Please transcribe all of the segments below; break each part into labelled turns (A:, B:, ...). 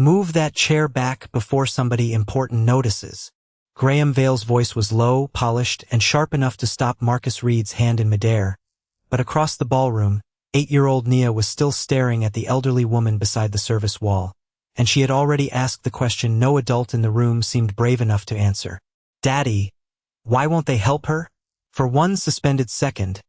A: Move that chair back before somebody important notices. Graham Vale's voice was low, polished, and sharp enough to stop Marcus Reed's hand in midair. But across the ballroom, 8-year-old Nia was still staring at the elderly woman beside the service wall, and she had already asked the question no adult in the room seemed brave enough to answer. Daddy, why won't they help her? For one suspended second,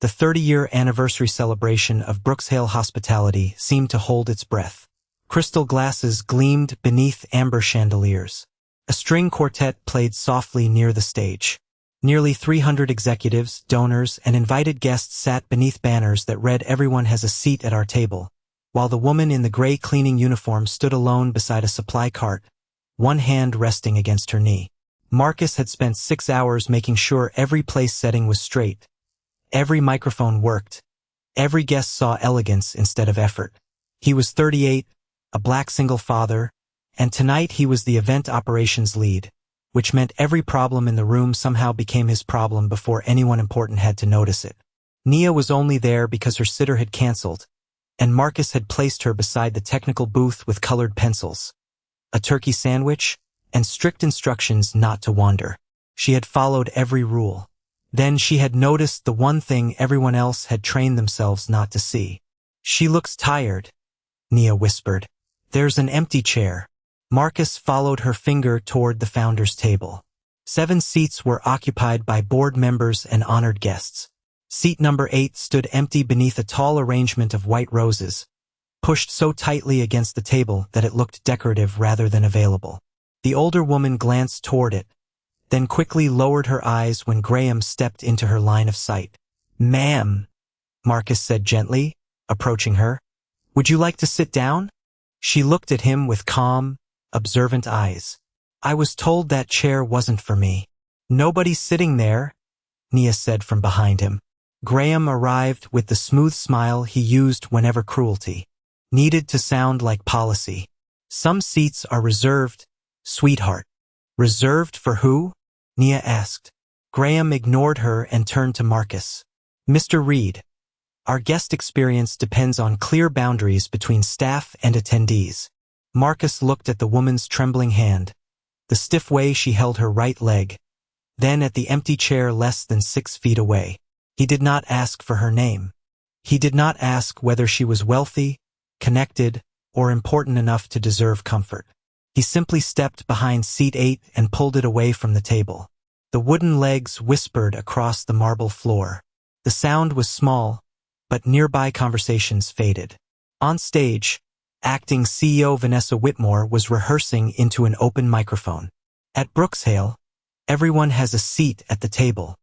A: the 30-year anniversary celebration of Brookshale hospitality seemed to hold its breath. Crystal glasses gleamed beneath amber chandeliers. A string quartet played softly near the stage. Nearly 300 executives, donors, and invited guests sat beneath banners that read "Everyone has a seat at our table," while the woman in the gray cleaning uniform stood alone beside a supply cart, one hand resting against her knee. Marcus had spent 6 hours making sure every place setting was straight. Every microphone worked. Every guest saw elegance instead of effort. He was 38, a black single father, and tonight he was the event operations lead, which meant every problem in the room somehow became his problem before anyone important had to notice it. Nia was only there because her sitter had canceled, and Marcus had placed her beside the technical booth with colored pencils, a turkey sandwich, and strict instructions not to wander. She had followed every rule. Then she had noticed the one thing everyone else had trained themselves not to see. She looks tired, Nia whispered. There's an empty chair. Marcus followed her finger toward the founder's table. 7 seats were occupied by board members and honored guests. Seat number 8 stood empty beneath a tall arrangement of white roses, pushed so tightly against the table that it looked decorative rather than available. The older woman glanced toward it, then quickly lowered her eyes when Graham stepped into her line of sight. Ma'am, Marcus said gently, approaching her. Would you like to sit down? She looked at him with calm, observant eyes. I was told that chair wasn't for me. Nobody's sitting there, Nia said from behind him. Graham arrived with the smooth smile he used whenever cruelty needed to sound like policy. Some seats are reserved, sweetheart. Reserved for who? Nia asked. Graham ignored her and turned to Marcus. Mr. Reed, our guest experience depends on clear boundaries between staff and attendees. Marcus looked at the woman's trembling hand, the stiff way she held her right leg, then at the empty chair less than 6 feet away. He did not ask for her name. He did not ask whether she was wealthy, connected, or important enough to deserve comfort. He simply stepped behind seat 8 and pulled it away from the table. The wooden legs whispered across the marble floor. The sound was small, but nearby conversations faded. On stage, acting CEO Vanessa Whitmore was rehearsing into an open microphone. At Brookshale, everyone has a seat at the table.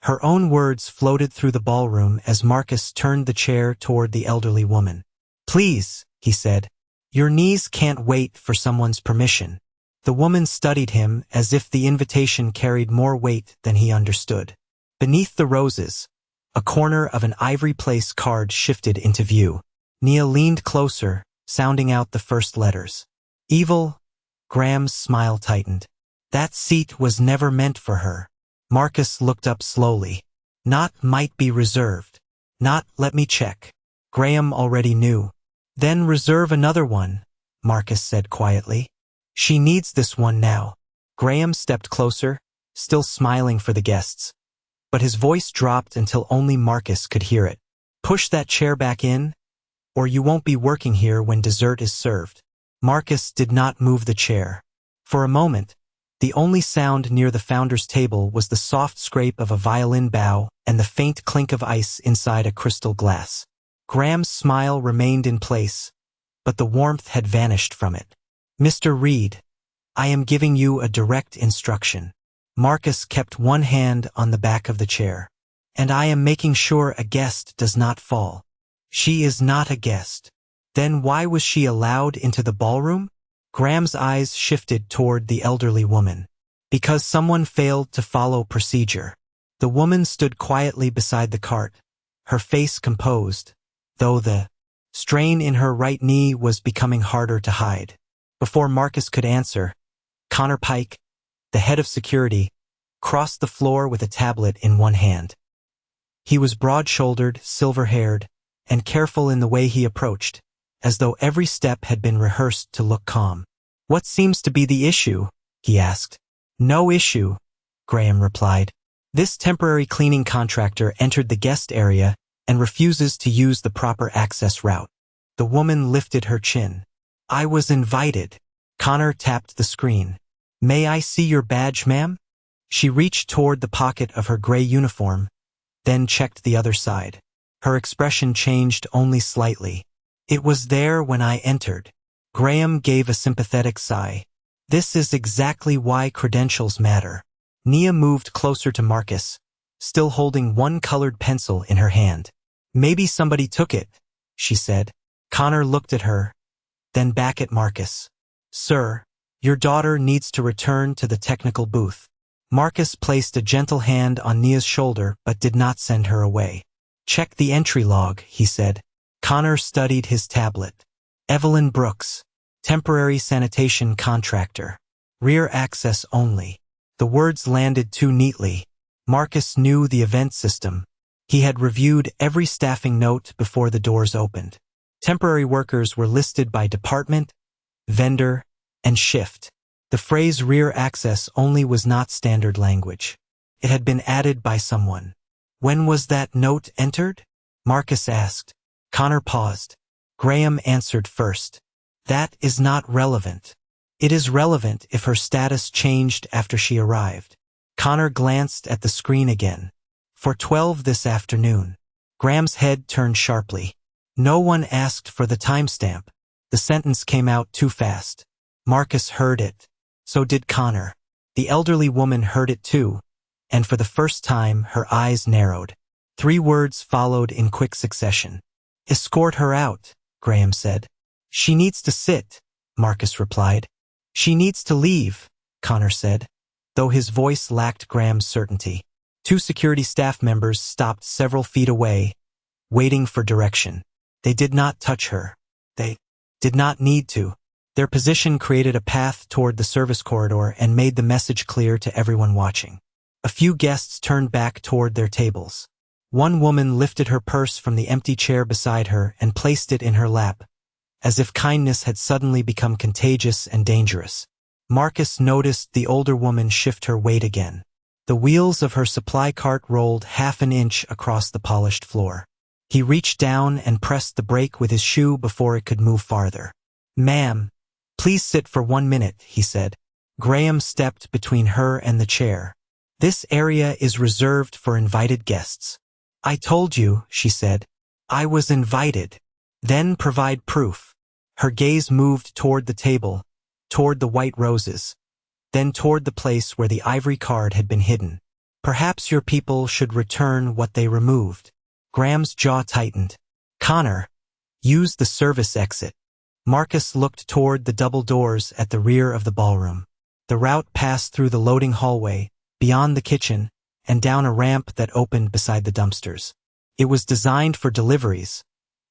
A: Her own words floated through the ballroom as Marcus turned the chair toward the elderly woman. Please, he said. Your knees can't wait for someone's permission. The woman studied him as if the invitation carried more weight than he understood. Beneath the roses, a corner of an Ivory Place card shifted into view. Nia leaned closer, sounding out the first letters. Evil. Graham's smile tightened. That seat was never meant for her. Marcus looked up slowly. Not might be reserved. Not let me check. Graham already knew. Then reserve another one, Marcus said quietly. She needs this one now. Graham stepped closer, still smiling for the guests, but his voice dropped until only Marcus could hear it. Push that chair back in, or you won't be working here when dessert is served. Marcus did not move the chair. For a moment, the only sound near the founder's table was the soft scrape of a violin bow and the faint clink of ice inside a crystal glass. Graham's smile remained in place, but the warmth had vanished from it. Mr. Reed, I am giving you a direct instruction. Marcus kept one hand on the back of the chair. And I am making sure a guest does not fall. She is not a guest. Then why was she allowed into the ballroom? Graham's eyes shifted toward the elderly woman. Because someone failed to follow procedure. The woman stood quietly beside the cart, her face composed, though the strain in her right knee was becoming harder to hide. Before Marcus could answer, Connor Pike, the head of security, crossed the floor with a tablet in one hand. He was broad-shouldered, silver-haired, and careful in the way he approached, as though every step had been rehearsed to look calm. "What seems to be the issue?" he asked. "No issue," Graham replied. "This temporary cleaning contractor entered the guest area and refuses to use the proper access route." The woman lifted her chin. "I was invited." Connor tapped the screen. "May I see your badge, ma'am?" She reached toward the pocket of her gray uniform, then checked the other side. Her expression changed only slightly. "It was there when I entered." Graham gave a sympathetic sigh. "This is exactly why credentials matter." Nia moved closer to Marcus, still holding one colored pencil in her hand. "Maybe somebody took it," she said. Connor looked at her, then back at Marcus. "Sir, your daughter needs to return to the technical booth." Marcus placed a gentle hand on Nia's shoulder but did not send her away. "Check the entry log," he said. Connor studied his tablet. Evelyn Brooks, temporary sanitation contractor. Rear access only. The words landed too neatly. Marcus knew the event system. He had reviewed every staffing note before the doors opened. Temporary workers were listed by department, vendor, and shift. The phrase rear access only was not standard language. It had been added by someone. "When was that note entered?" Marcus asked. Connor paused. Graham answered first. "That is not relevant." "It is relevant if her status changed after she arrived." Connor glanced at the screen again. "For 12 this afternoon." Graham's head turned sharply. "No one asked for the timestamp." The sentence came out too fast. Marcus heard it. So did Connor. The elderly woman heard it too, and for the first time her eyes narrowed. 3 words followed in quick succession. "Escort her out," Graham said. "She needs to sit," Marcus replied. "She needs to leave," Connor said, though his voice lacked Graham's certainty. 2 security staff members stopped several feet away, waiting for direction. They did not touch her. They did not need to. Their position created a path toward the service corridor and made the message clear to everyone watching. A few guests turned back toward their tables. One woman lifted her purse from the empty chair beside her and placed it in her lap, as if kindness had suddenly become contagious and dangerous. Marcus noticed the older woman shift her weight again. The wheels of her supply cart rolled half an inch across the polished floor. He reached down and pressed the brake with his shoe before it could move farther. "Ma'am, please sit for 1 minute," he said. Graham stepped between her and the chair. "This area is reserved for invited guests." "I told you," she said. "I was invited." "Then provide proof." Her gaze moved toward the table, toward the white roses, then toward the place where the ivory card had been hidden. "Perhaps your people should return what they removed." Graham's jaw tightened. "Connor, use the service exit." Marcus looked toward the double doors at the rear of the ballroom. The route passed through the loading hallway, beyond the kitchen, and down a ramp that opened beside the dumpsters. It was designed for deliveries,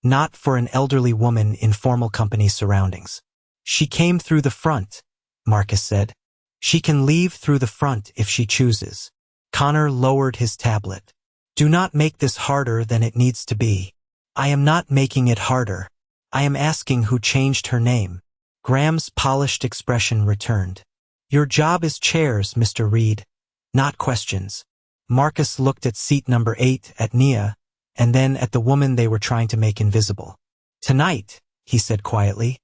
A: not for an elderly woman in formal company surroundings. "She came through the front," Marcus said. "She can leave through the front if she chooses." Connor lowered his tablet. "Do not make this harder than it needs to be." "I am not making it harder. I am asking who changed her name." Graham's polished expression returned. "Your job is chairs, Mr. Reed, not questions." Marcus looked at seat number 8 at Nia, and then at the woman they were trying to make invisible. "Tonight," he said quietly.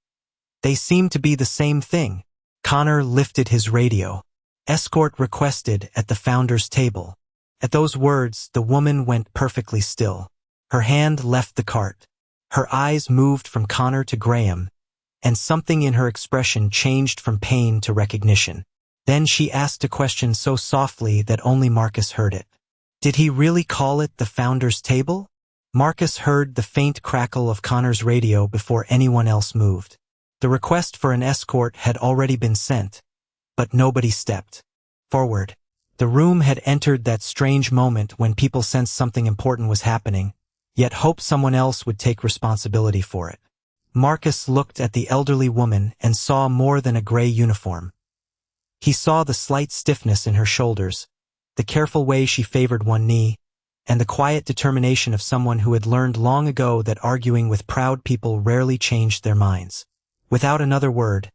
A: "They seem to be the same thing." Connor lifted his radio. "Escort requested at the founder's table." At those words, the woman went perfectly still. Her hand left the cart. Her eyes moved from Connor to Graham, and something in her expression changed from pain to recognition. Then she asked a question so softly that only Marcus heard it. "Did he really call it the founder's table?" Marcus heard the faint crackle of Connor's radio before anyone else moved. The request for an escort had already been sent, but nobody stepped forward. The room had entered that strange moment when people sensed something important was happening, yet hoped someone else would take responsibility for it. Marcus looked at the elderly woman and saw more than a gray uniform. He saw the slight stiffness in her shoulders, the careful way she favored one knee, and the quiet determination of someone who had learned long ago that arguing with proud people rarely changed their minds. Without another word,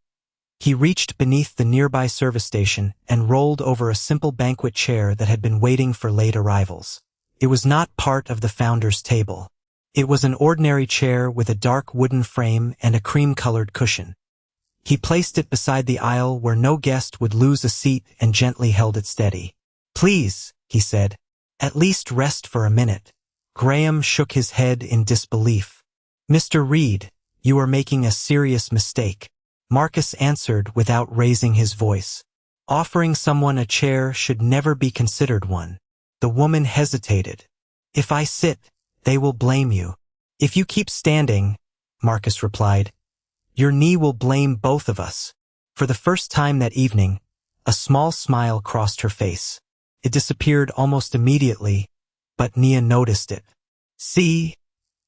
A: he reached beneath the nearby service station and rolled over a simple banquet chair that had been waiting for late arrivals. It was not part of the founder's table. It was an ordinary chair with a dark wooden frame and a cream-colored cushion. He placed it beside the aisle where no guest would lose a seat and gently held it steady. "Please," he said, "at least rest for a minute." Graham shook his head in disbelief. "Mr. Reed, you are making a serious mistake," Marcus answered without raising his voice. "Offering someone a chair should never be considered one." The woman hesitated. "If I sit, they will blame you." "If you keep standing," Marcus replied, "your knee will blame both of us." For the first time that evening, a small smile crossed her face. It disappeared almost immediately, but Nia noticed it. "See,"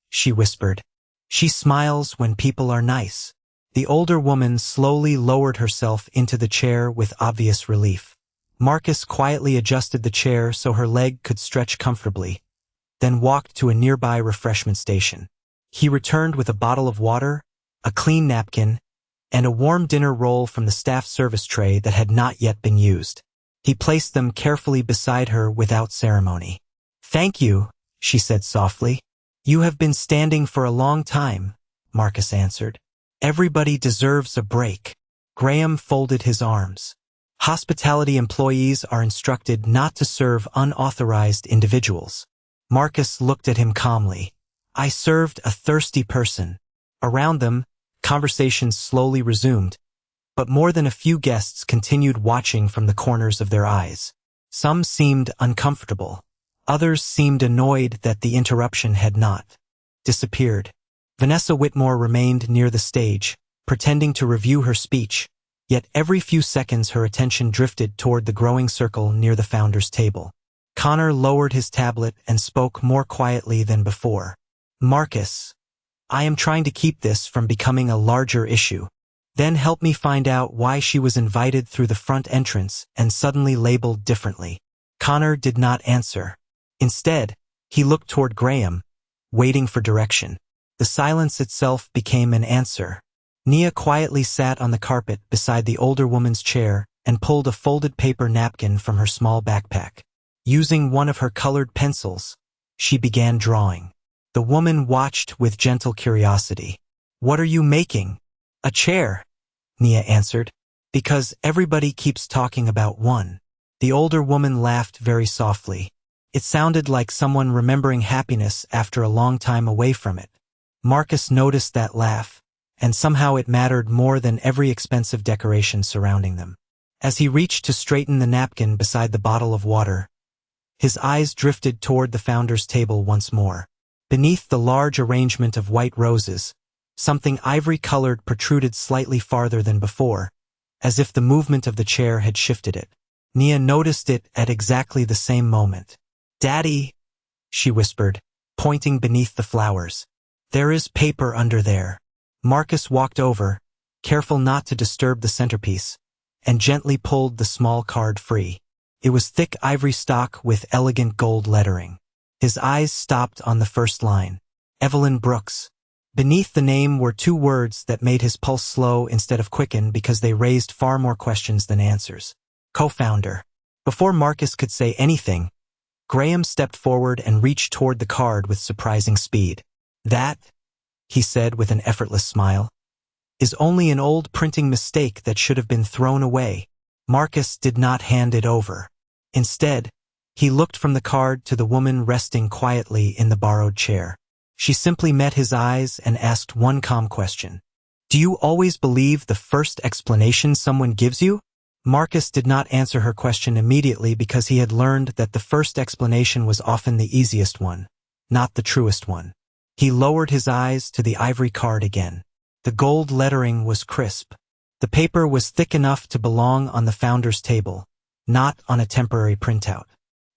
A: she whispered, "she smiles when people are nice." The older woman slowly lowered herself into the chair with obvious relief. Marcus quietly adjusted the chair so her leg could stretch comfortably, then walked to a nearby refreshment station. He returned with a bottle of water, a clean napkin, and a warm dinner roll from the staff service tray that had not yet been used. He placed them carefully beside her without ceremony. "Thank you," she said softly. "You have been standing for a long time," Marcus answered. "Everybody deserves a break." Graham folded his arms. "Hospitality employees are instructed not to serve unauthorized individuals." Marcus looked at him calmly. "I served a thirsty person." Around them, conversations slowly resumed, but more than a few guests continued watching from the corners of their eyes. Some seemed uncomfortable. Others seemed annoyed that the interruption had not disappeared. Vanessa Whitmore remained near the stage, pretending to review her speech, yet every few seconds her attention drifted toward the growing circle near the founder's table. Connor lowered his tablet and spoke more quietly than before. "Marcus, I am trying to keep this from becoming a larger issue. Then help me find out why she was invited through the front entrance and suddenly labeled differently." Connor did not answer. Instead, he looked toward Graham, waiting for direction. The silence itself became an answer. Nia quietly sat on the carpet beside the older woman's chair and pulled a folded paper napkin from her small backpack. Using one of her colored pencils, she began drawing. The woman watched with gentle curiosity. "What are you making?" "A chair," Nia answered. "Because everybody keeps talking about one." The older woman laughed very softly. It sounded like someone remembering happiness after a long time away from it. Marcus noticed that laugh, and somehow it mattered more than every expensive decoration surrounding them. As he reached to straighten the napkin beside the bottle of water, his eyes drifted toward the founder's table once more. Beneath the large arrangement of white roses, something ivory-colored protruded slightly farther than before, as if the movement of the chair had shifted it. Nia noticed it at exactly the same moment. "Daddy," she whispered, pointing beneath the flowers. "There is paper under there." Marcus walked over, careful not to disturb the centerpiece, and gently pulled the small card free. It was thick ivory stock with elegant gold lettering. His eyes stopped on the first line, "Evelyn Brooks." Beneath the name were two words that made his pulse slow instead of quicken because they raised far more questions than answers. Co-founder. Before Marcus could say anything, Graham stepped forward and reached toward the card with surprising speed. "That," he said with an effortless smile, "is only an old printing mistake that should have been thrown away." Marcus did not hand it over. Instead, he looked from the card to the woman resting quietly in the borrowed chair. She simply met his eyes and asked one calm question. "Do you always believe the first explanation someone gives you?" Marcus did not answer her question immediately because he had learned that the first explanation was often the easiest one, not the truest one. He lowered his eyes to the ivory card again. The gold lettering was crisp. The paper was thick enough to belong on the founder's table, not on a temporary printout.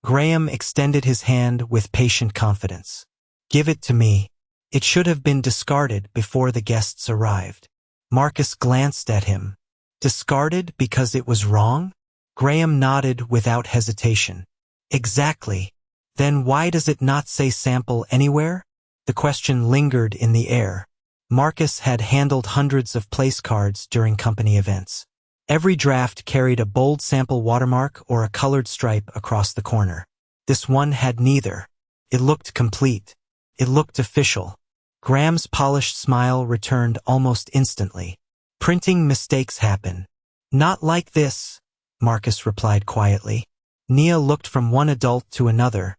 A: Graham extended his hand with patient confidence. "Give it to me. It should have been discarded before the guests arrived." Marcus glanced at him. "Discarded because it was wrong?" Graham nodded without hesitation. "Exactly. Then why does it not say sample anywhere? The question lingered in the air. Marcus had handled hundreds of place cards during company events. Every draft carried a bold sample watermark or a colored stripe across the corner. This one had neither. It looked complete. It looked official. Graham's polished smile returned almost instantly. Printing mistakes happen. Not like this, Marcus replied quietly. Nia looked from one adult to another,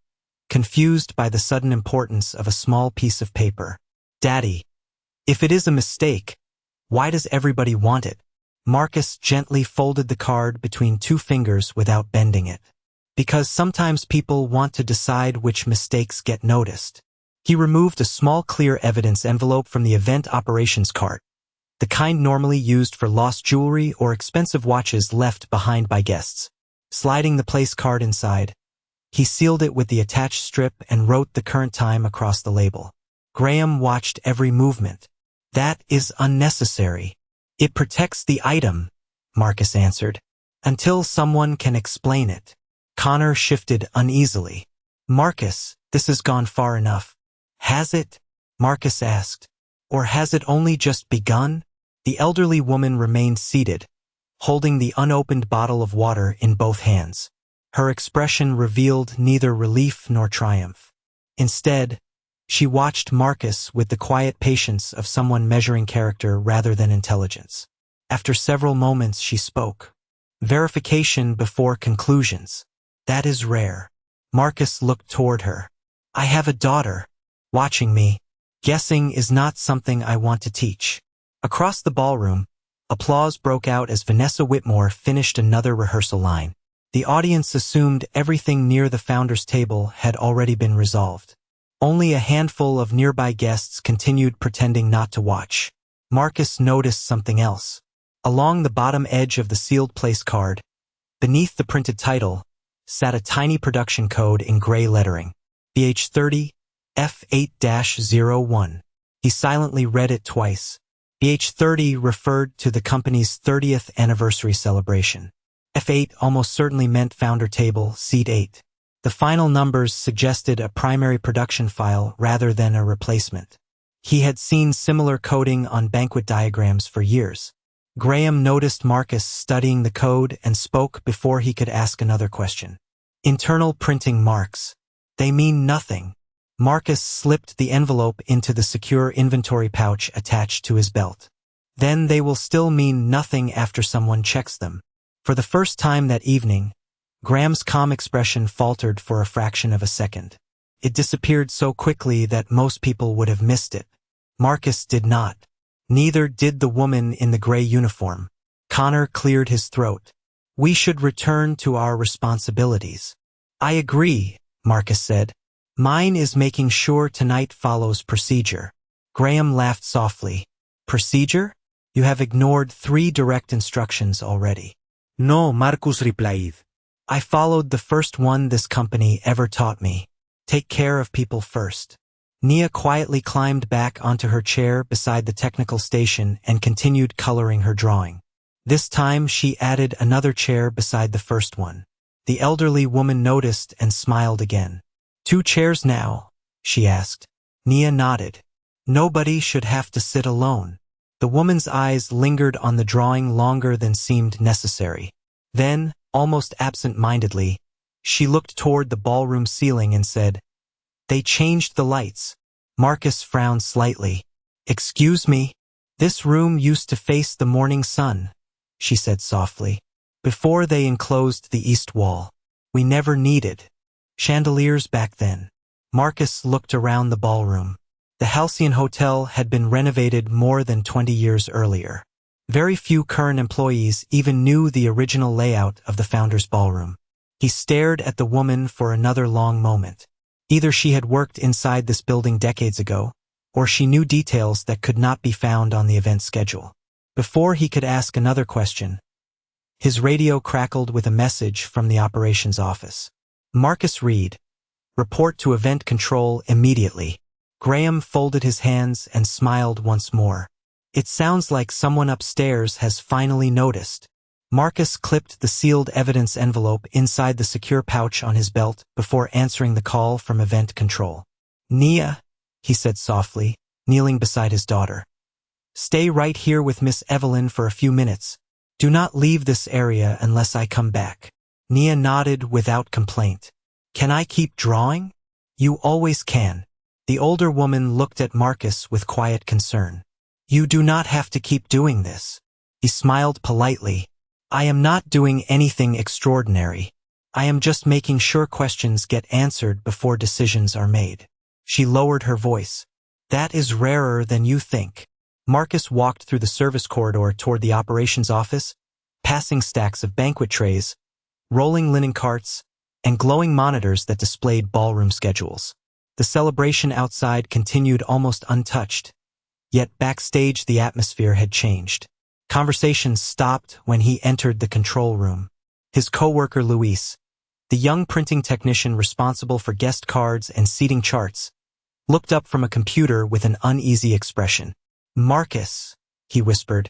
A: confused by the sudden importance of a small piece of paper. Daddy, if it is a mistake, why does everybody want it? Marcus gently folded the card between two fingers without bending it. Because sometimes people want to decide which mistakes get noticed. He removed a small clear evidence envelope from the event operations cart, the kind normally used for lost jewelry or expensive watches left behind by guests. Sliding the place card inside, he sealed it with the attached strip and wrote the current time across the label. Graham watched every movement. That is unnecessary. It protects the item, Marcus answered, until someone can explain it. Connor shifted uneasily. Marcus, this has gone far enough. Has it? Marcus asked. Or has it only just begun? The elderly woman remained seated, holding the unopened bottle of water in both hands. Her expression revealed neither relief nor triumph. Instead, she watched Marcus with the quiet patience of someone measuring character rather than intelligence. After several moments, she spoke. Verification before conclusions. That is rare. Marcus looked toward her. I have a daughter, watching me. Guessing is not something I want to teach. Across the ballroom, applause broke out as Vanessa Whitmore finished another rehearsal line. The audience assumed everything near the founder's table had already been resolved. Only a handful of nearby guests continued pretending not to watch. Marcus noticed something else. Along the bottom edge of the sealed place card, beneath the printed title, sat a tiny production code in gray lettering. BH30, F8-01. He silently read it twice. BH30 referred to the company's 30th anniversary celebration. F8 almost certainly meant founder table, seat 8. The final numbers suggested a primary production file rather than a replacement. He had seen similar coding on banquet diagrams for years. Graham noticed Marcus studying the code and spoke before he could ask another question. Internal printing marks. They mean nothing. Marcus slipped the envelope into the secure inventory pouch attached to his belt. Then they will still mean nothing after someone checks them. For the first time that evening, Graham's calm expression faltered for a fraction of a second. It disappeared so quickly that most people would have missed it. Marcus did not. Neither did the woman in the gray uniform. Connor cleared his throat. We should return to our responsibilities. I agree, Marcus said. Mine is making sure tonight follows procedure. Graham laughed softly. Procedure? You have ignored 3 direct instructions already.
B: No, Marcus replied.
A: I followed the first one this company ever taught me. Take care of people first. Nia quietly climbed back onto her chair beside the technical station and continued coloring her drawing. This time she added another chair beside the first one. The elderly woman noticed and smiled again. 2 chairs now, she asked. Nia nodded. Nobody should have to sit alone. The woman's eyes lingered on the drawing longer than seemed necessary. Then, almost absent-mindedly, she looked toward the ballroom ceiling and said, They changed the lights. Marcus frowned slightly. Excuse me? This room used to face the morning sun, she said softly. Before they enclosed the east wall. We never needed chandeliers back then. Marcus looked around the ballroom. The Halcyon Hotel had been renovated more than 20 years earlier. Very few current employees even knew the original layout of the founder's ballroom. He stared at the woman for another long moment. Either she had worked inside this building decades ago, or she knew details that could not be found on the event schedule. Before he could ask another question, his radio crackled with a message from the operations office. Marcus Reed, report to event control immediately. Graham folded his hands and smiled once more. It sounds like someone upstairs has finally noticed. Marcus clipped the sealed evidence envelope inside the secure pouch on his belt before answering the call from Event Control. "Nia," he said softly, kneeling beside his daughter. "Stay right here with Miss Evelyn for a few minutes. Do not leave this area unless I come back." Nia nodded without complaint. "Can I keep drawing?" "You always can." The older woman looked at Marcus with quiet concern. "You do not have to keep doing this." He smiled politely. "I am not doing anything extraordinary. I am just making sure questions get answered before decisions are made." She lowered her voice. "That is rarer than you think." Marcus walked through the service corridor toward the operations office, passing stacks of banquet trays, rolling linen carts, and glowing monitors that displayed ballroom schedules. The celebration outside continued almost untouched, yet backstage the atmosphere had changed. Conversations stopped when he entered the control room. His co-worker Luis, the young printing technician responsible for guest cards and seating charts, looked up from a computer with an uneasy expression. "Marcus," he whispered,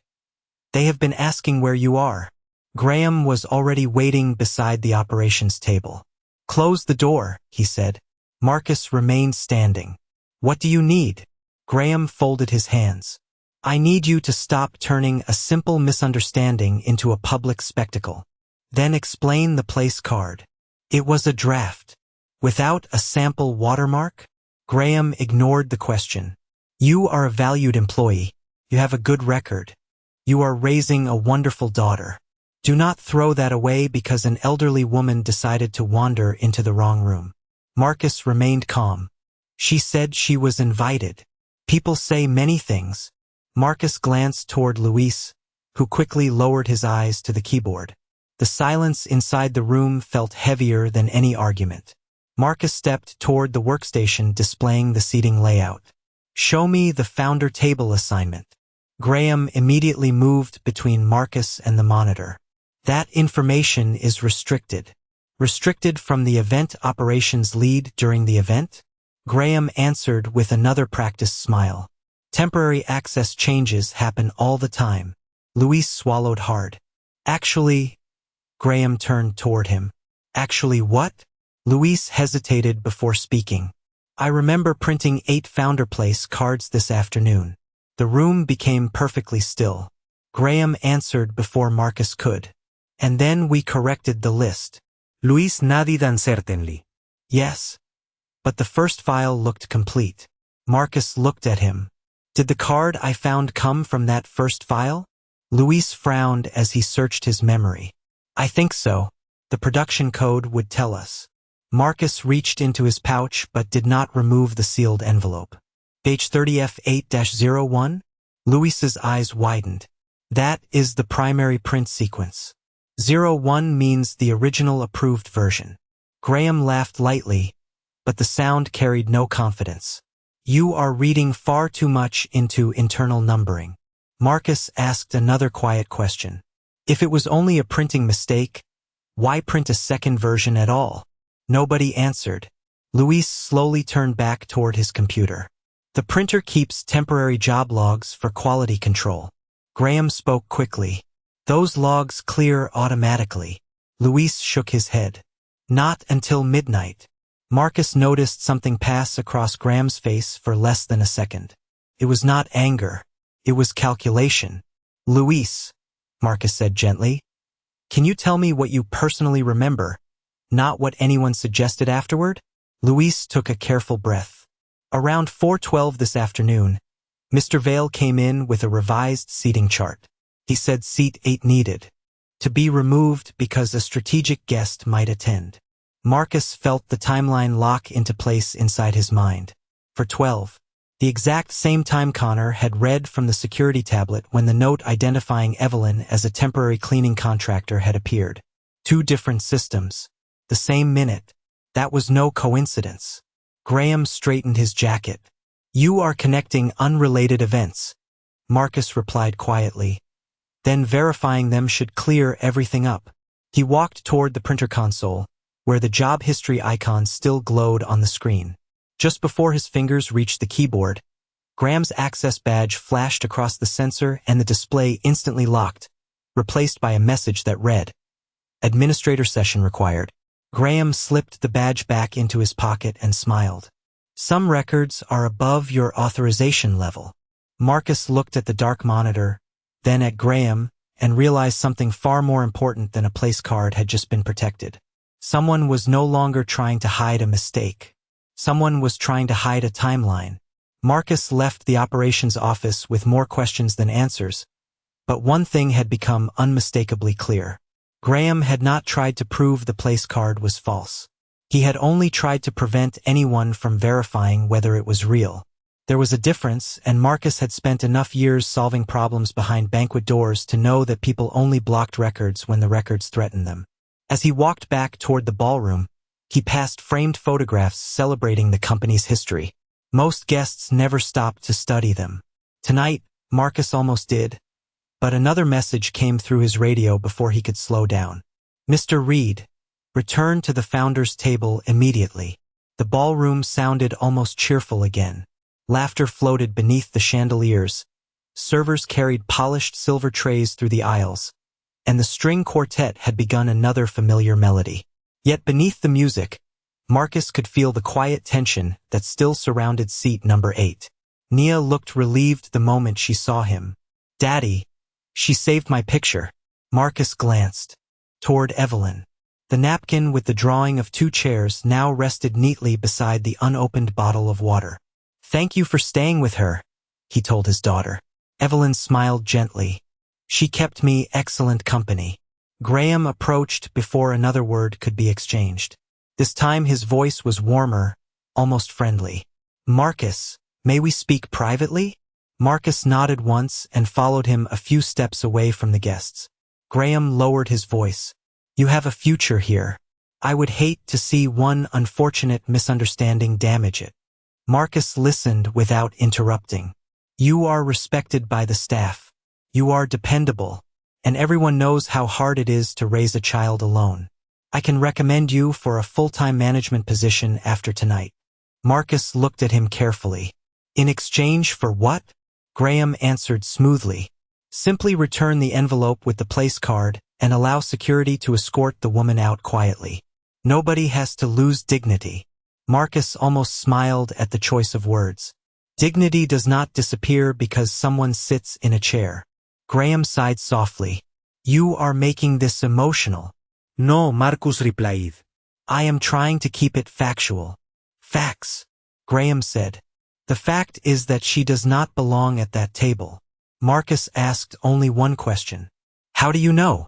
A: "they have been asking where you are." Graham was already waiting beside the operations table. "Close the door," he said. Marcus remained standing. "What do you need?" Graham folded his hands. "I need you to stop turning a simple misunderstanding into a public spectacle. Then explain the place card." "It was a draft. Without a sample watermark?" Graham ignored the question. "You are a valued employee. You have a good record. You are raising a wonderful daughter. Do not throw that away because an elderly woman decided to wander into the wrong room." Marcus remained calm. "She said she was invited. People say many things." Marcus glanced toward Luis, who quickly lowered his eyes to the keyboard. The silence inside the room felt heavier than any argument. Marcus stepped toward the workstation displaying the seating layout. "Show me the founder table assignment." Graham immediately moved between Marcus and the monitor. "That information is restricted." "Restricted from the event operations lead during the event?" Graham answered with another practiced smile. "Temporary access changes happen all the time." Luis swallowed hard. "Actually," Graham turned toward him. "Actually what?" Luis hesitated before speaking. "I remember printing 8 Founder Place cards this afternoon." The room became perfectly still. Graham answered before Marcus could. "And then we corrected the list."
B: Luis nodded uncertainly.
A: "Yes. But the first file looked complete." Marcus looked at him. "Did the card I found come from that first file?" Luis frowned as he searched his memory. "I think so. The production code would tell us." Marcus reached into his pouch but did not remove the sealed envelope. "Page 30F8-01? Luis's eyes widened. "That is the primary print sequence. 01 means the original approved version." Graham laughed lightly, but the sound carried no confidence. "You are reading far too much into internal numbering." Marcus asked another quiet question. "If it was only a printing mistake, why print a second version at all?" Nobody answered. Luis slowly turned back toward his computer. "The printer keeps temporary job logs for quality control." Graham spoke quickly. "Those logs clear automatically." Luis shook his head. "Not until midnight." Marcus noticed something pass across Graham's face for less than a second. It was not anger. It was calculation. "Luis," Marcus said gently, "can you tell me what you personally remember, not what anyone suggested afterward?" Luis took a careful breath. "Around 4:12 this afternoon, Mr. Vale came in with a revised seating chart. He said seat 8 needed to be removed because a strategic guest might attend." Marcus felt the timeline lock into place inside his mind. For 12, the exact same time Connor had read from the security tablet when the note identifying Evelyn as a temporary cleaning contractor had appeared. 2 different systems. The same minute. That was no coincidence. Graham straightened his jacket. "You are connecting unrelated events," Marcus replied quietly. "Then verifying them should clear everything up." He walked toward the printer console, where the job history icon still glowed on the screen. Just before his fingers reached the keyboard, Graham's access badge flashed across the sensor and the display instantly locked, replaced by a message that read, "Administrator session required." Graham slipped the badge back into his pocket and smiled. "Some records are above your authorization level." Marcus looked at the dark monitor, then at Graham, and realized something far more important than a place card had just been protected. Someone was no longer trying to hide a mistake. Someone was trying to hide a timeline. Marcus left the operations office with more questions than answers, but one thing had become unmistakably clear. Graham had not tried to prove the place card was false. He had only tried to prevent anyone from verifying whether it was real. There was a difference, and Marcus had spent enough years solving problems behind banquet doors to know that people only blocked records when the records threatened them. As he walked back toward the ballroom, he passed framed photographs celebrating the company's history. Most guests never stopped to study them. Tonight, Marcus almost did, but another message came through his radio before he could slow down. "Mr. Reed, return to the founder's table immediately." The ballroom sounded almost cheerful again. Laughter floated beneath the chandeliers. Servers carried polished silver trays through the aisles, and the string quartet had begun another familiar melody. Yet beneath the music, Marcus could feel the quiet tension that still surrounded seat number 8. Nia looked relieved the moment she saw him. "Daddy, she saved my picture." Marcus glanced toward Evelyn. The napkin with the drawing of 2 chairs now rested neatly beside the unopened bottle of water. "Thank you for staying with her," he told his daughter. Evelyn smiled gently. "She kept me excellent company." Graham approached before another word could be exchanged. This time his voice was warmer, almost friendly. "Marcus, may we speak privately?" Marcus nodded once and followed him a few steps away from the guests. Graham lowered his voice. "You have a future here. I would hate to see one unfortunate misunderstanding damage it." Marcus listened without interrupting. "You are respected by the staff. You are dependable, and everyone knows how hard it is to raise a child alone. I can recommend you for a full-time management position after tonight." Marcus looked at him carefully. "In exchange for what?" Graham answered smoothly. "Simply return the envelope with the place card and allow security to escort the woman out quietly. Nobody has to lose dignity." Marcus almost smiled at the choice of words. Dignity does not disappear because someone sits in a chair. Graham sighed softly. "You are making this emotional."
B: "No," Marcus replied.
A: "I am trying to keep it factual." "Facts," Graham said. "The fact is that she does not belong at that table." Marcus asked only one question. "How do you know?"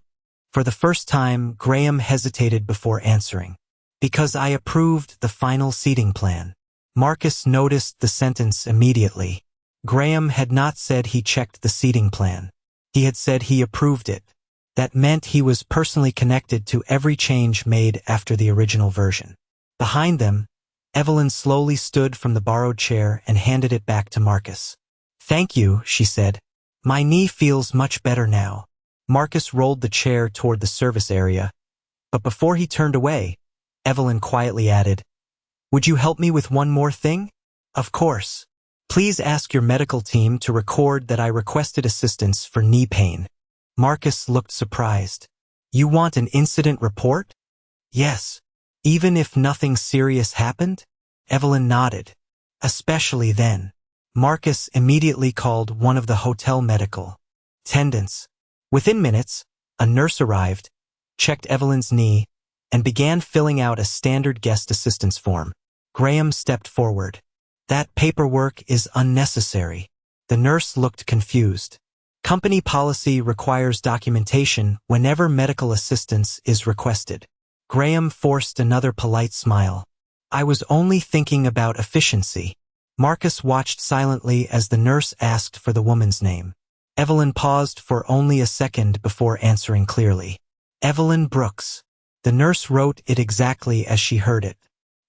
A: For the first time, Graham hesitated before answering. "Because I approved the final seating plan." Marcus noticed the sentence immediately. Graham had not said he checked the seating plan. He had said he approved it. That meant he was personally connected to every change made after the original version. Behind them, Evelyn slowly stood from the borrowed chair and handed it back to Marcus. "Thank you," she said. "My knee feels much better now." Marcus rolled the chair toward the service area, but before he turned away, Evelyn quietly added, "Would you help me with one more thing?" "Of course. Please ask your medical team to record that I requested assistance for knee pain." Marcus looked surprised. "You want an incident report?" "Yes. Even if nothing serious happened?" Evelyn nodded. "Especially then." Marcus immediately called one of the hotel medical attendants. Within minutes, a nurse arrived, checked Evelyn's knee, and began filling out a standard guest assistance form. Graham stepped forward. "That paperwork is unnecessary." The nurse looked confused. "Company policy requires documentation whenever medical assistance is requested." Graham forced another polite smile. "I was only thinking about efficiency." Marcus watched silently as the nurse asked for the woman's name. Evelyn paused for only a second before answering clearly. "Evelyn Brooks." The nurse wrote it exactly as she heard it.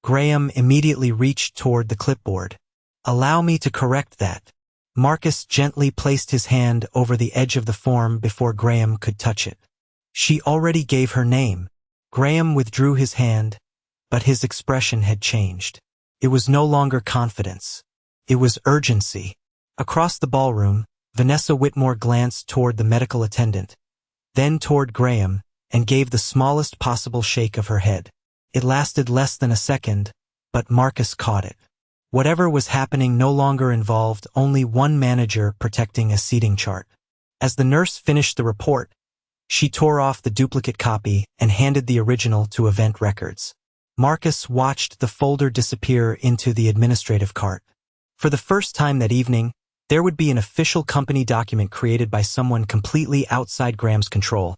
A: Graham immediately reached toward the clipboard. "Allow me to correct that." Marcus gently placed his hand over the edge of the form before Graham could touch it. "She already gave her name." Graham withdrew his hand, but his expression had changed. It was no longer confidence. It was urgency. Across the ballroom, Vanessa Whitmore glanced toward the medical attendant, then toward Graham, and gave the smallest possible shake of her head. It lasted less than a second, but Marcus caught it. Whatever was happening no longer involved only one manager protecting a seating chart. As the nurse finished the report, she tore off the duplicate copy and handed the original to Event Records. Marcus watched the folder disappear into the administrative cart. For the first time that evening, there would be an official company document created by someone completely outside Graham's control,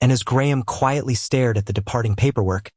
A: and as Graham quietly stared at the departing paperwork,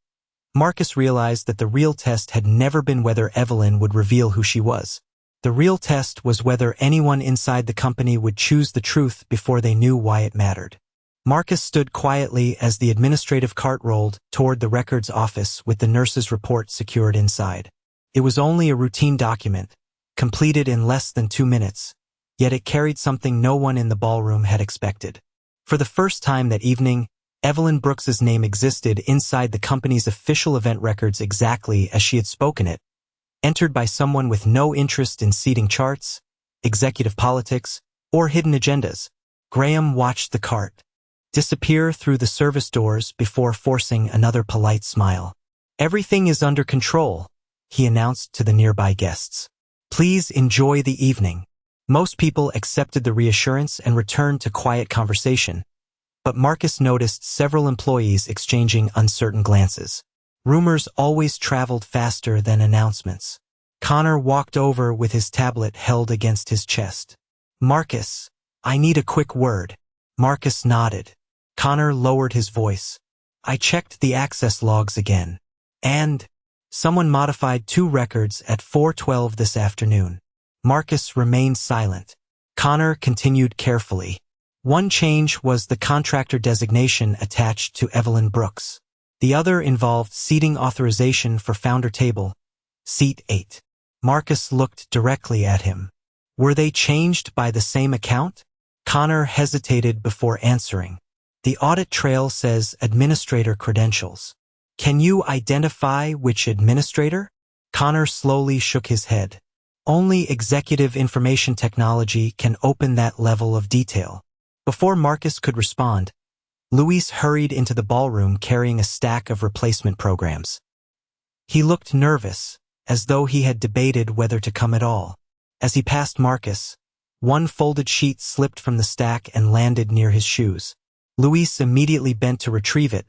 A: Marcus realized that the real test had never been whether Evelyn would reveal who she was. The real test was whether anyone inside the company would choose the truth before they knew why it mattered. Marcus stood quietly as the administrative cart rolled toward the records office with the nurse's report secured inside. It was only a routine document, completed in less than 2 minutes, yet it carried something no one in the ballroom had expected. For the first time that evening, Evelyn Brooks's name existed inside the company's official event records exactly as she had spoken it, entered by someone with no interest in seating charts, executive politics, or hidden agendas. Graham watched the cart disappear through the service doors before forcing another polite smile. "Everything is under control," he announced to the nearby guests. "Please enjoy the evening." Most people accepted the reassurance and returned to quiet conversation, but Marcus noticed several employees exchanging uncertain glances. Rumors always traveled faster than announcements. Connor walked over with his tablet held against his chest. "Marcus, I need a quick word." Marcus nodded. Connor lowered his voice. "I checked the access logs again. And someone modified 2 records at 4:12 this afternoon." Marcus remained silent. Connor continued carefully. One change was the contractor designation attached to Evelyn Brooks. The other involved seating authorization for founder table, seat 8. Marcus looked directly at him. "Were they changed by the same account?" Connor hesitated before answering. "The audit trail says administrator credentials." "Can you identify which administrator?" Connor slowly shook his head. "Only executive information technology can open that level of detail." Before Marcus could respond, Luis hurried into the ballroom carrying a stack of replacement programs. He looked nervous, as though he had debated whether to come at all. As he passed Marcus, one folded sheet slipped from the stack and landed near his shoes. Luis immediately bent to retrieve it,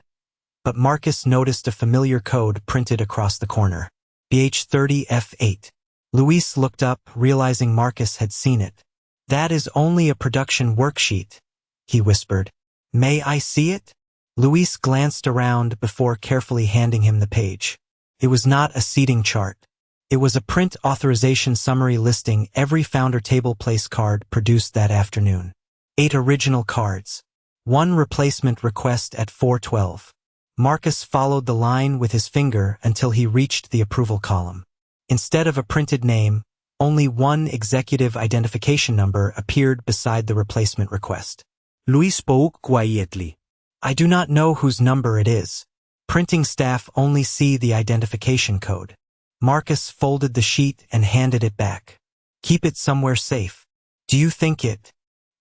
A: but Marcus noticed a familiar code printed across the corner. BH30F8. Luis looked up, realizing Marcus had seen it. "That is only a production worksheet," he whispered. "May I see it?" Luis glanced around before carefully handing him the page. It was not a seating chart. It was a print authorization summary listing every founder table place card produced that afternoon. 8 original cards. 1 replacement request at 4:12. Marcus followed the line with his finger until he reached the approval column. Instead of a printed name, only one executive identification number appeared beside the replacement request.
B: Luis spoke quietly.
A: "I do not know whose number it is. Printing staff only see the identification code." Marcus folded the sheet and handed it back. "Keep it somewhere safe." "Do you think it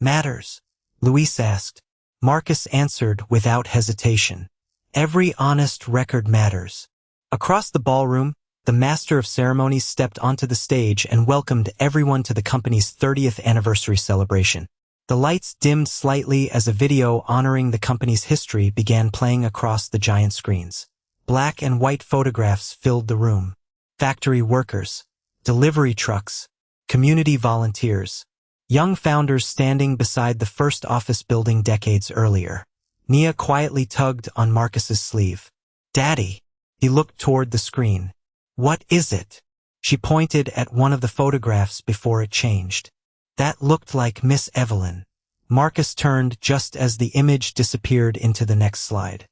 A: matters?" Luis asked. Marcus answered without hesitation. "Every honest record matters." Across the ballroom, the master of ceremonies stepped onto the stage and welcomed everyone to the company's 30th anniversary celebration. The lights dimmed slightly as a video honoring the company's history began playing across the giant screens. Black and white photographs filled the room. Factory workers, delivery trucks, community volunteers, young founders standing beside the first office building decades earlier. Nia quietly tugged on Marcus's sleeve. "Daddy." He looked toward the screen. "What is it?" She pointed at one of the photographs before it changed. That looked like Miss Evelyn. Marcus turned just as the image disappeared into the next slide.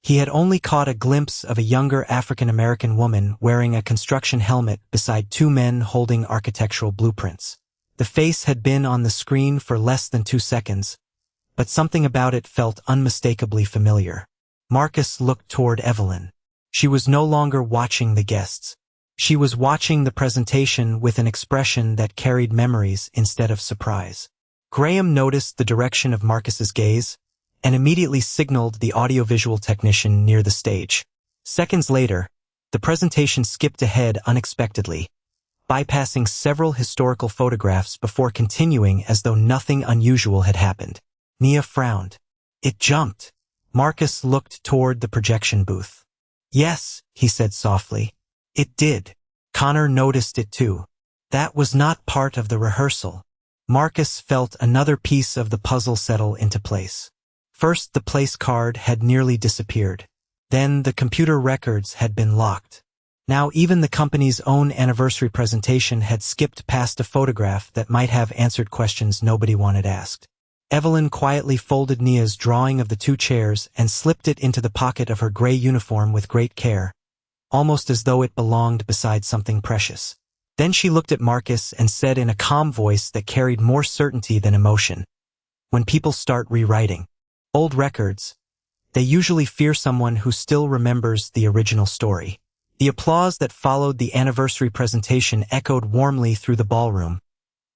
A: He had only caught a glimpse of a younger African-American woman wearing a construction helmet beside 2 men holding architectural blueprints. The face had been on the screen for less than 2 seconds, but something about it felt unmistakably familiar. Marcus looked toward Evelyn. She was no longer watching the guests. She was watching the presentation with an expression that carried memories instead of surprise. Graham noticed the direction of Marcus's gaze, and immediately signaled the audiovisual technician near the stage. Seconds later, the presentation skipped ahead unexpectedly, bypassing several historical photographs before continuing as though nothing unusual had happened. Nia frowned. It jumped. Marcus looked toward the projection booth. Yes, he said softly. It did. Connor noticed it too. That was not part of the rehearsal. Marcus felt another piece of the puzzle settle into place. First, the place card had nearly disappeared. Then the computer records had been locked. Now even the company's own anniversary presentation had skipped past a photograph that might have answered questions nobody wanted asked. Evelyn quietly folded Nia's drawing of the two chairs and slipped it into the pocket of her gray uniform with great care, almost as though it belonged beside something precious. Then she looked at Marcus and said in a calm voice that carried more certainty than emotion, "When people start rewriting old records, they usually fear someone who still remembers the original story." The applause that followed the anniversary presentation echoed warmly through the ballroom,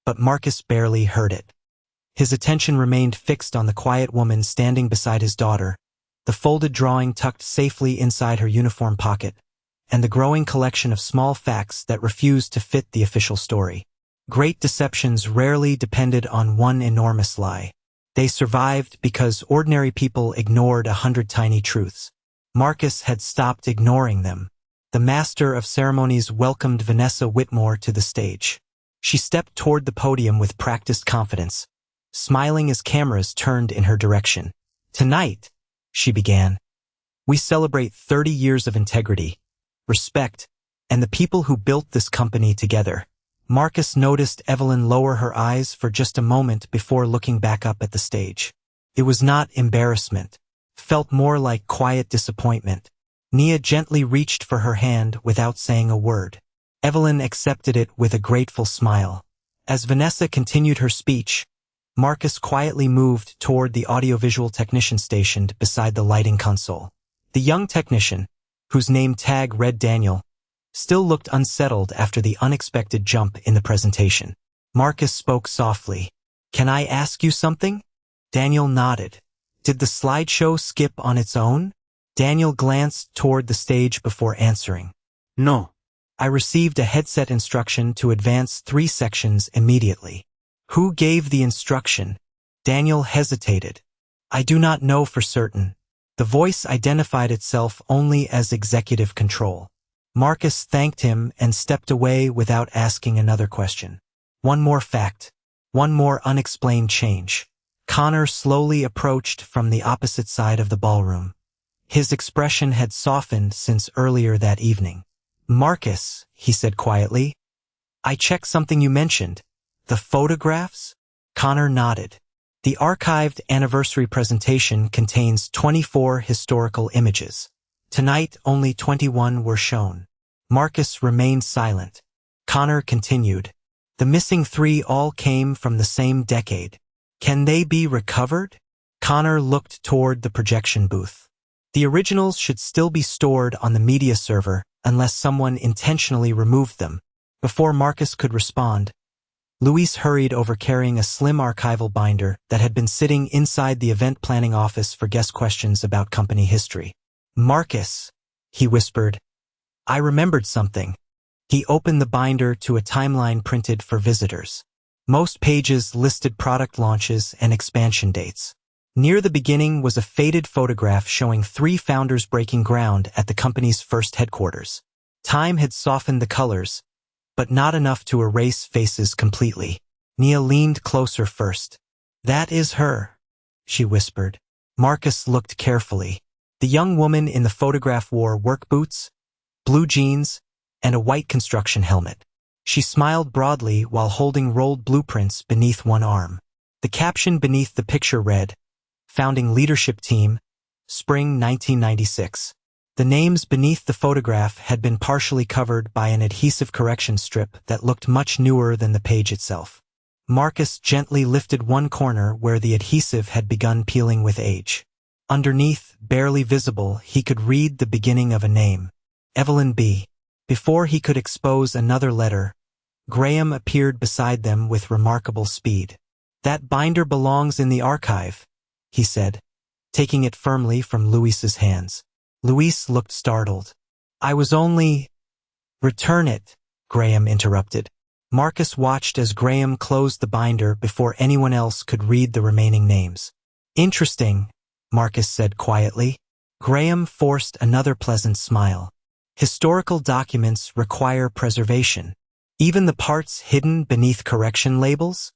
A: but Marcus barely heard it. His attention remained fixed on the quiet woman standing beside his daughter, the folded drawing tucked safely inside her uniform pocket, and the growing collection of small facts that refused to fit the official story. Great deceptions rarely depended on one enormous lie. They survived because ordinary people ignored 100 tiny truths. Marcus had stopped ignoring them. The master of ceremonies welcomed Vanessa Whitmore to the stage. She stepped toward the podium with practiced confidence, smiling as cameras turned in her direction. "Tonight," she began, "we celebrate 30 years of integrity, respect, and the people who built this company together." Marcus noticed Evelyn lower her eyes for just a moment before looking back up at the stage. It was not embarrassment. Felt more like quiet disappointment. Nia gently reached for her hand without saying a word. Evelyn accepted it with a grateful smile. As Vanessa continued her speech, Marcus quietly moved toward the audiovisual technician stationed beside the lighting console. The young technician, whose name tag read Daniel, still looked unsettled after the unexpected jump in the presentation. Marcus spoke softly. "Can I ask you something?" Daniel nodded. "Did the slideshow skip on its own?" Daniel glanced toward the stage before answering.
B: No.
A: "I received a headset instruction to advance 3 sections immediately." "Who gave the instruction?" Daniel hesitated. "I do not know for certain." The voice identified itself only as executive control. Marcus thanked him and stepped away without asking another question. One more fact. One more unexplained change. Connor slowly approached from the opposite side of the ballroom. His expression had softened since earlier that evening. "Marcus," he said quietly, "I checked something you mentioned. The photographs?" Connor nodded. The archived anniversary presentation contains 24 historical images. Tonight, only 21 were shown. Marcus remained silent. Connor continued. "The missing 3 all came from the same decade. Can they be recovered?" Connor looked toward the projection booth. The originals should still be stored on the media server unless someone intentionally removed them. Before Marcus could respond, Luis hurried over carrying a slim archival binder that had been sitting inside the event planning office for guest questions about company history. "Marcus," he whispered, "I remembered something." He opened the binder to a timeline printed for visitors. Most pages listed product launches and expansion dates. Near the beginning was a faded photograph showing 3 founders breaking ground at the company's first headquarters. Time had softened the colors, but not enough to erase faces completely. Nia leaned closer first. "That is her," she whispered. Marcus looked carefully. The young woman in the photograph wore work boots, blue jeans, and a white construction helmet. She smiled broadly while holding rolled blueprints beneath one arm. The caption beneath the picture read, "Founding Leadership Team, Spring 1996. The names beneath the photograph had been partially covered by an adhesive correction strip that looked much newer than the page itself. Marcus gently lifted one corner where the adhesive had begun peeling with age. Underneath, barely visible, he could read the beginning of a name. Evelyn B. Before he could expose another letter, Graham appeared beside them with remarkable speed. "That binder belongs in the archive," he said. taking it firmly from Luis's hands. Luis looked startled. "I was only—" "Return it," Graham interrupted. Marcus watched as Graham closed the binder before anyone else could read the remaining names. "Interesting," Marcus said quietly. Graham forced another pleasant smile. "Historical documents require preservation. Even the parts hidden beneath correction labels?"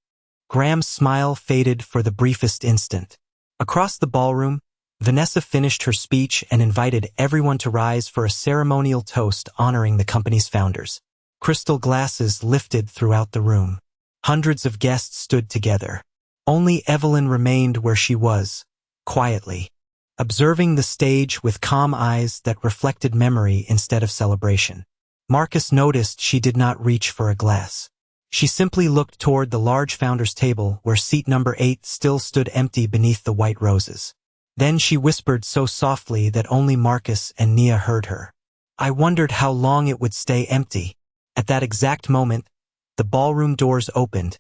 A: Graham's smile faded for the briefest instant. Across the ballroom, Vanessa finished her speech and invited everyone to rise for a ceremonial toast honoring the company's founders. Crystal glasses lifted throughout the room. Hundreds of guests stood together. Only Evelyn remained where she was, quietly, observing the stage with calm eyes that reflected memory instead of celebration. Marcus noticed she did not reach for a glass. She simply looked toward the large founder's table where seat number 8 still stood empty beneath the white roses. Then she whispered so softly that only Marcus and Nia heard her. "I wondered how long it would stay empty." At that exact moment, the ballroom doors opened,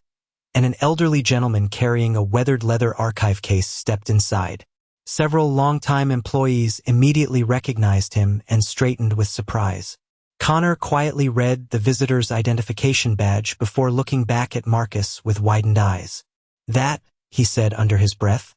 A: and an elderly gentleman carrying a weathered leather archive case stepped inside. Several longtime employees immediately recognized him and straightened with surprise. Connor quietly read the visitor's identification badge before looking back at Marcus with widened eyes. "That," he said under his breath,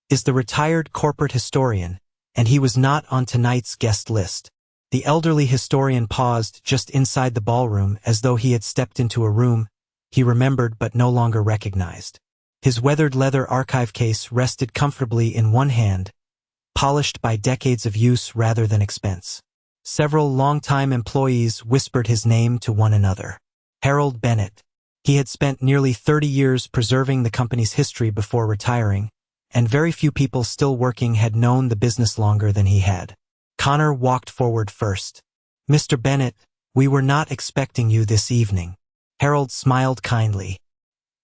A: "is the retired corporate historian, and he was not on tonight's guest list." The elderly historian paused just inside the ballroom as though he had stepped into a room he remembered but no longer recognized. His weathered leather archive case rested comfortably in one hand, polished by decades of use rather than expense. Several longtime employees whispered his name to one another. Harold Bennett. He had spent nearly 30 years preserving the company's history before retiring, and very few people still working had known the business longer than he had. Connor walked forward first. "Mr. Bennett, we were not expecting you this evening." Harold smiled kindly.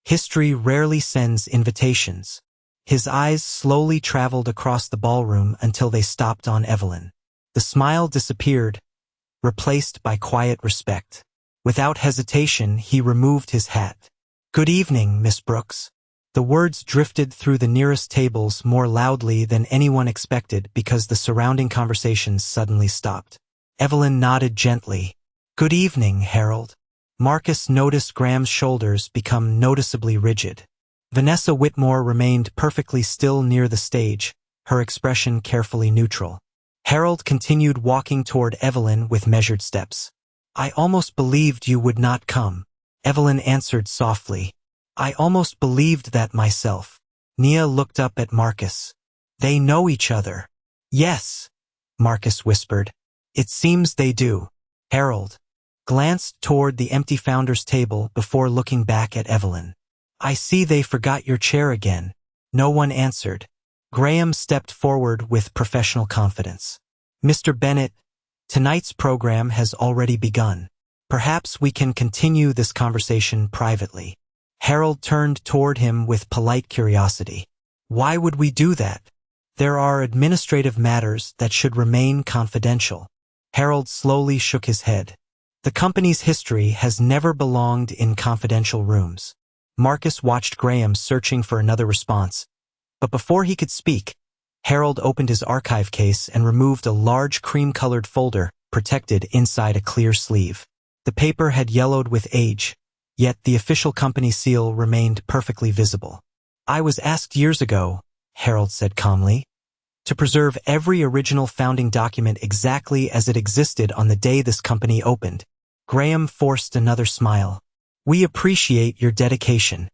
A: "History rarely sends invitations." His eyes slowly traveled across the ballroom until they stopped on Evelyn. The smile disappeared, replaced by quiet respect. Without hesitation, he removed his hat. "Good evening, Miss Brooks." The words drifted through the nearest tables more loudly than anyone expected because the surrounding conversations suddenly stopped. Evelyn nodded gently. "Good evening, Harold." Marcus noticed Graham's shoulders become noticeably rigid. Vanessa Whitmore remained perfectly still near the stage, her expression carefully neutral. Harold continued walking toward Evelyn with measured steps. "I almost believed you would not come," Evelyn answered softly. "I almost believed that myself." Nia looked up at Marcus. "They know each other." "Yes," Marcus whispered. "It seems they do." Harold glanced toward the empty founder's table before looking back at Evelyn. "I see they forgot your chair again." No one answered. Graham stepped forward with professional confidence. "Mr. Bennett, tonight's program has already begun. Perhaps we can continue this conversation privately." Harold turned toward him with polite curiosity. "Why would we do that?" "There are administrative matters that should remain confidential." Harold slowly shook his head. "The company's history has never belonged in confidential rooms." Marcus watched Graham searching for another response, but before he could speak, Harold opened his archive case and removed a large cream-colored folder protected inside a clear sleeve. The paper had yellowed with age, yet the official company seal remained perfectly visible. "I was asked years ago," Harold said calmly, "to preserve every original founding document exactly as it existed on the day this company opened." Graham forced another smile. "We appreciate your dedication."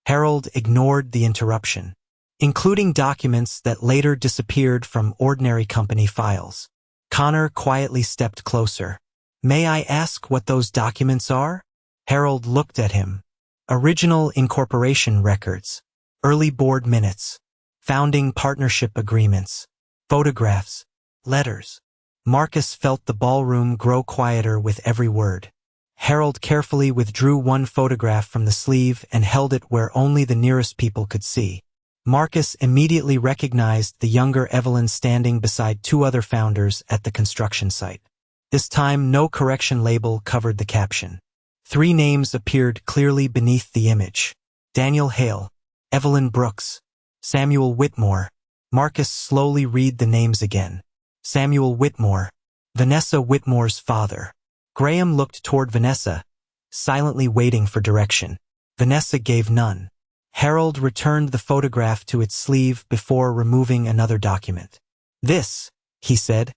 A: Harold ignored the interruption, including documents that later disappeared from ordinary company files. Connor quietly stepped closer. "May I ask what those documents are?" Harold looked at him. "Original incorporation records, early board minutes, founding partnership agreements, photographs, letters." Marcus felt the ballroom grow quieter with every word. Harold carefully withdrew one photograph from the sleeve and held it where only the nearest people could see. Marcus immediately recognized the younger Evelyn standing beside two other founders at the construction site. This time, no correction label covered the caption. 3 names appeared clearly beneath the image: Daniel Hale, Evelyn Brooks, Samuel Whitmore. Marcus slowly read the names again. Samuel Whitmore, Vanessa Whitmore's father. Graham looked toward Vanessa, silently waiting for direction. Vanessa gave none. Harold returned the photograph to its sleeve before removing another document. "This," he said,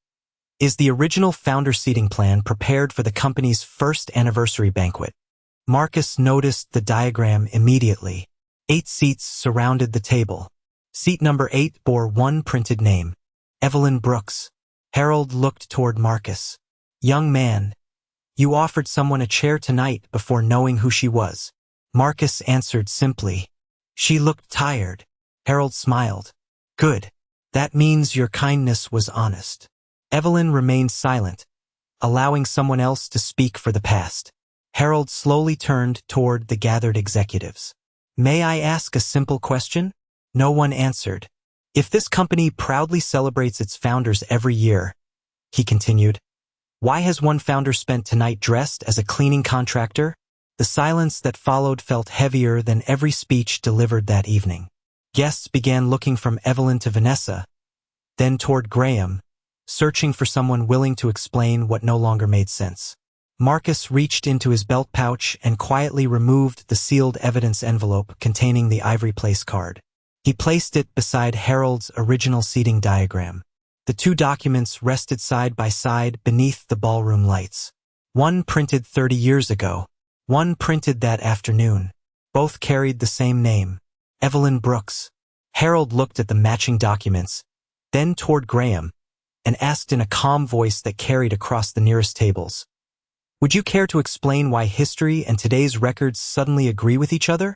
A: "is the original founder seating plan prepared for the company's first anniversary banquet." Marcus noticed the diagram immediately. 8 seats surrounded the table. Seat number 8 bore one printed name, Evelyn Brooks. Harold looked toward Marcus. "Young man, you offered someone a chair tonight before knowing who she was." Marcus answered simply. "She looked tired." Harold smiled. "Good. That means your kindness was honest." Evelyn remained silent, allowing someone else to speak for the past. Harold slowly turned toward the gathered executives. "May I ask a simple question?" No one answered. "If this company proudly celebrates its founders every year," he continued, "why has one founder spent tonight dressed as a cleaning contractor?" The silence that followed felt heavier than every speech delivered that evening. Guests began looking from Evelyn to Vanessa, then toward Graham, searching for someone willing to explain what no longer made sense. Marcus reached into his belt pouch and quietly removed the sealed evidence envelope containing the Ivory Place card. He placed it beside Harold's original seating diagram. The 2 documents rested side by side beneath the ballroom lights. One printed 30 years ago, one printed that afternoon. Both carried the same name, Evelyn Brooks. Harold looked at the matching documents, then toward Graham, and asked in a calm voice that carried across the nearest tables, "Would you care to explain why history and today's records suddenly agree with each other?"